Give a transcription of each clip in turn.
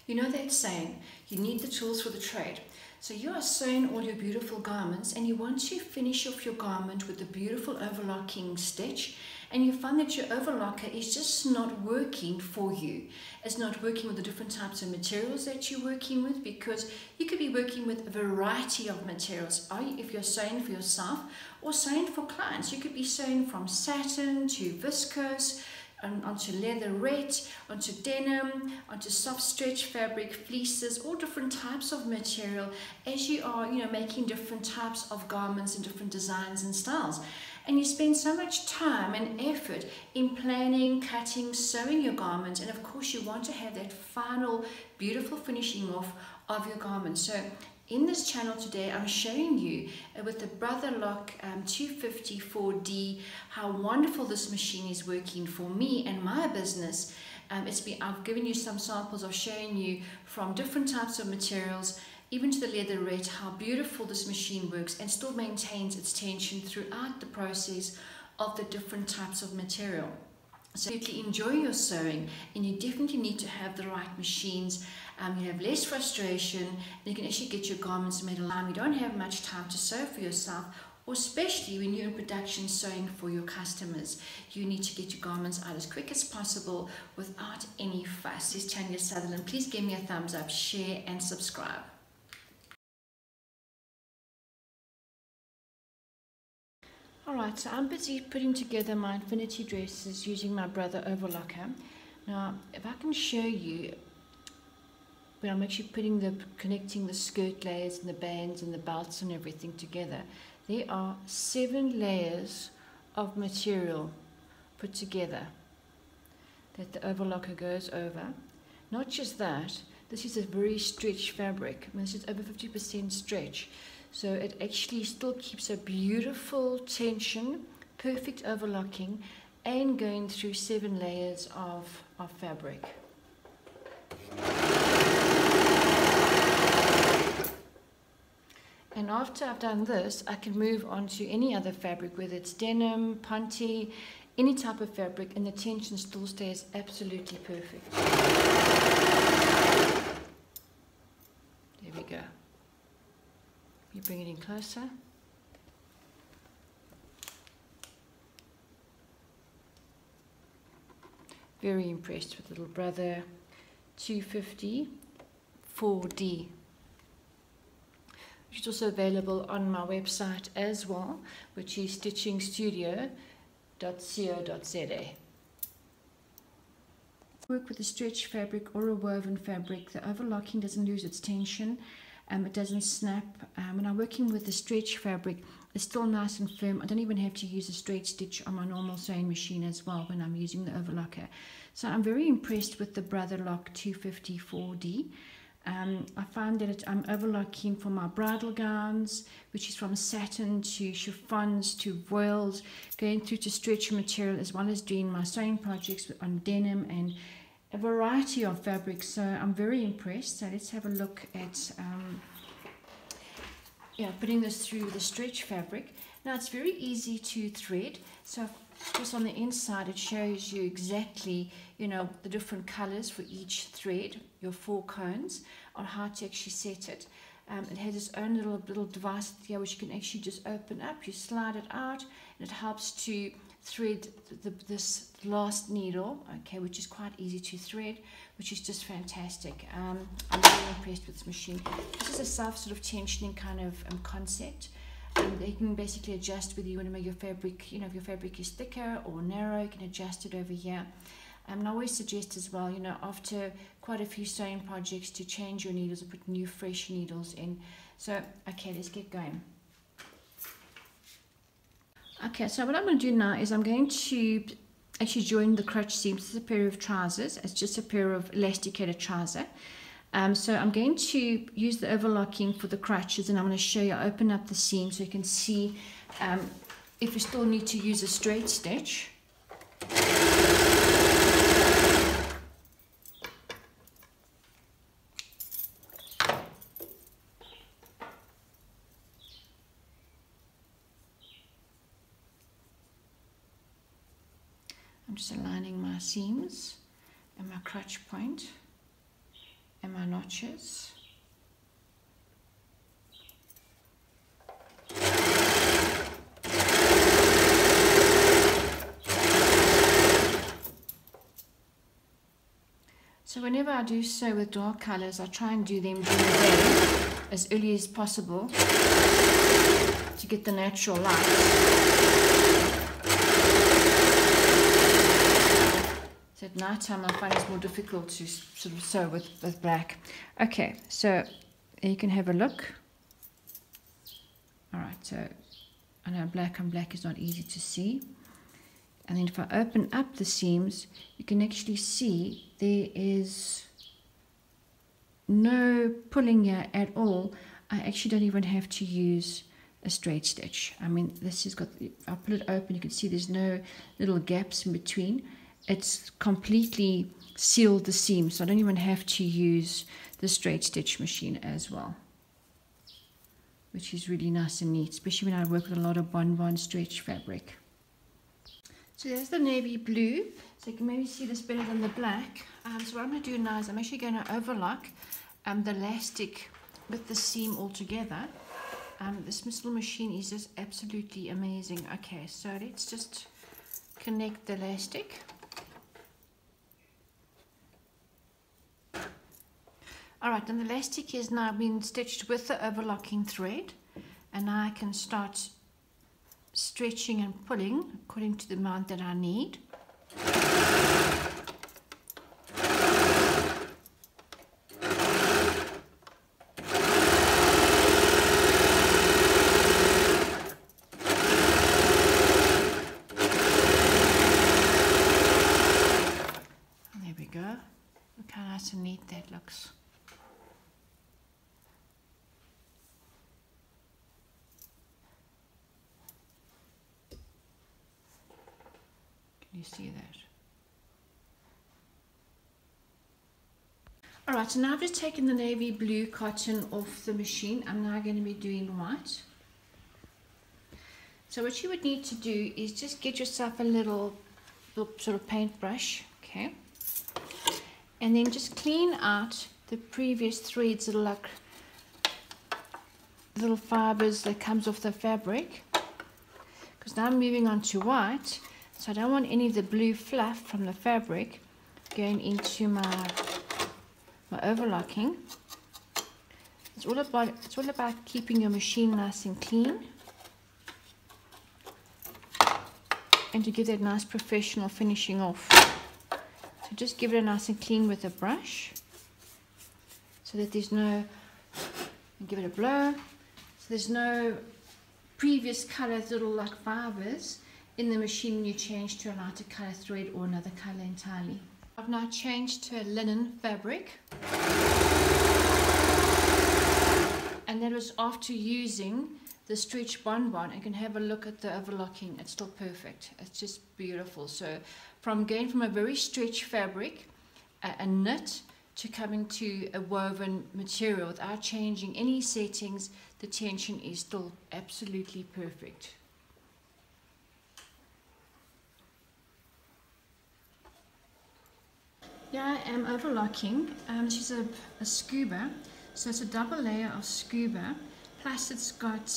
You know that saying, you need the tools for the trade. So you are sewing all your beautiful garments and you want to finish off your garment with a beautiful overlocking stitch, and you find that your overlocker is just not working for you. It's not working with the different types of materials that you're working with, because you could be working with a variety of materials. If you're sewing for yourself or sewing for clients, you could be sewing from satin to viscose, onto leatherette, onto denim, onto soft stretch fabric, fleeces, all different types of material, as you are, making different types of garments and different designs and styles. And you spend so much time and effort in planning, cutting, sewing your garment, and of course you want to have that final beautiful finishing off of your garment. So in this channel today, I'm showing you with the Brother Lock 254D how wonderful this machine is working for me and my business. I've given you some samples of showing you from different types of materials, even to the leatherette, how beautiful this machine works and still maintains its tension throughout the process of the different types of material. So if you enjoy your sewing, and you definitely need to have the right machines, you have less frustration, and you can actually get your garments made on time. You don't have much time to sew for yourself, or especially when you're in production sewing for your customers. You need to get your garments out as quick as possible without any fuss. This is TANIA Sutherland. Please give me a thumbs up, share and subscribe. Alright, so I'm busy putting together my infinity dresses using my Brother Overlocker. Now, if I can show you, when I'm actually connecting the skirt layers and the bands and the belts and everything together, there are 7 layers of material put together that the overlocker goes over. Not just that, this is a very stretched fabric. I mean, this is over 50% stretch. So it actually still keeps a beautiful tension, perfect overlocking, and going through 7 layers of fabric. And after I've done this, I can move on to any other fabric, whether it's denim, ponte, any type of fabric, and the tension still stays absolutely perfect. There we go. You bring it in closer. Very impressed with little Brother 254D, which is also available on my website as well, which is stitchingstudio.co.za. Work with a stretch fabric or a woven fabric. The overlocking doesn't lose its tension. It doesn't snap. When I'm working with the stretch fabric, it's still nice and firm. I don't even have to use a straight stitch on my normal sewing machine as well when I'm using the overlocker. So I'm very impressed with the Brother Lock 254D. I find that I'm overlocking for my bridal gowns, which is from satin to chiffons to voiles, going through to stretch material, as well as doing my sewing projects on denim and a variety of fabrics. So I'm very impressed. So let's have a look at putting this through the stretch fabric. Now it's very easy to thread. So just on the inside it shows you exactly the different colors for each thread, your 4 cones, on how to actually set it. It has its own little device here which you can actually just open up. You slide it out and it helps to thread this last needle, okay, which is quite easy to thread, which is just fantastic. I'm really impressed with this machine. This is a self sort of tensioning kind of concept. They can basically adjust whether you want to make your fabric, if your fabric is thicker or narrow, you can adjust it over here. And I always suggest as well, after quite a few sewing projects, to change your needles or put new fresh needles in. So, okay, let's get going. Okay, so what I'm going to do now is I'm going to actually join the crotch seams. This is a pair of trousers. It's just a pair of elasticated trouser. So I'm going to use the overlocking for the crotches, and I'm going to show you, open up the seam so you can see if you still need to use a straight stitch. I'm just aligning my seams and my crotch point and my notches. So whenever I do sew with dark colors, I try and do them during the day as early as possible to get the natural light. So at night time I find it's more difficult to sort of sew with black. Okay, so you can have a look. Alright, so I know black on black is not easy to see. And then if I open up the seams, you can actually see there is no pulling here at all. I actually don't even have to use a straight stitch. I mean, this has got, I'll pull it open, you can see there's no little gaps in between. It's completely sealed the seam, so I don't even have to use the straight stitch machine as well, which is really nice and neat, especially when I work with a lot of bonbon stretch fabric. So there's the navy blue, so you can maybe see this better than the black. So what I'm going to do now is I'm actually going to overlock the elastic with the seam all together. This little machine is just absolutely amazing. Okay, so let's just connect the elastic. Alright, and the elastic has now been stitched with the overlocking thread, and now I can start stretching and pulling according to the amount that I need. There we go. Look how nice and neat that looks. You see that? Alright, so now I've just taken the navy blue cotton off the machine. I'm now going to be doing white. So what you would need to do is just get yourself a little sort of paintbrush, okay? And then just clean out the previous threads, little fibers that comes off the fabric. Because now I'm moving on to white. So I don't want any of the blue fluff from the fabric going into my overlocking. It's all about keeping your machine nice and clean, and to give that nice professional finishing off. So just give it a nice and clean with a brush, so that there's no, and give it a blow, so there's no previous colored little like fibers in the machine when you change to a lighter color thread or another color entirely. I've now changed to a linen fabric, and that was after using the stretch bonbon. You can have a look at the overlocking. It's still perfect. It's just beautiful. So from going from a very stretch fabric, a knit, to coming to a woven material without changing any settings, the tension is still absolutely perfect. Here I am overlocking. This is a scuba, so it's a double layer of scuba, plus it's got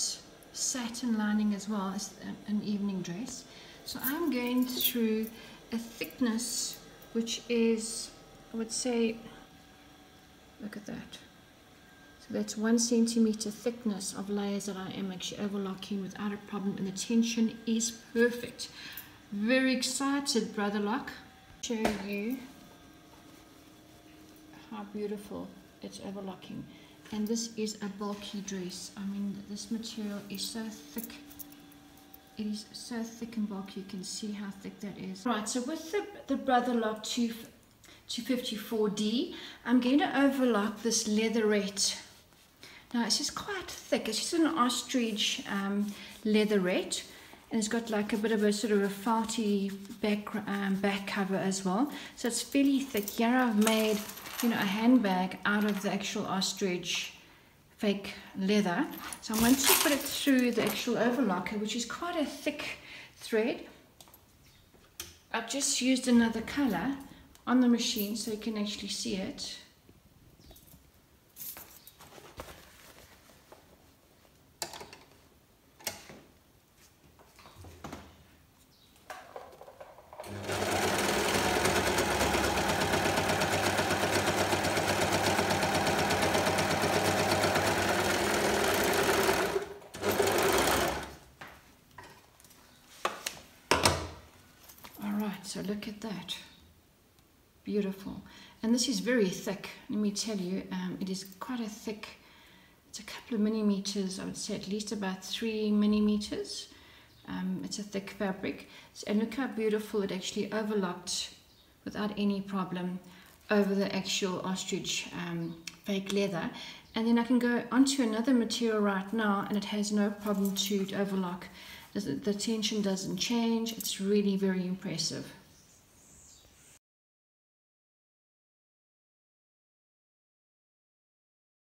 satin lining as well as an evening dress. So I'm going through a thickness which is, I would say, look at that. So that's 1 centimeter thickness of layers that I am actually overlocking without a problem, and the tension is perfect. Very excited, Brother Lock. Show you how beautiful it's overlocking. And this is a bulky dress. I mean, this material is so thick. It is so thick and bulky. You can see how thick that is. Right, so with the Brother Lock 254D, I'm going to overlock this leatherette. Now, it's just quite thick. It's just an ostrich leatherette. And it's got like a bit of a sort of a felty back cover as well. So it's fairly thick. Here I've made, you know, a handbag out of the actual ostrich fake leather. So I'm going to put it through the actual overlocker, which is quite a thick thread. I've just used another color on the machine so you can actually see it. look at that. Beautiful. And this is very thick, let me tell you. It is quite a thick, it's a couple of millimeters, I would say at least about 3 millimeters. It's a thick fabric. And look how beautiful it actually overlocked without any problem over the actual ostrich fake leather. And then I can go onto another material right now, and it has no problem to overlock. The tension doesn't change. It's really very impressive.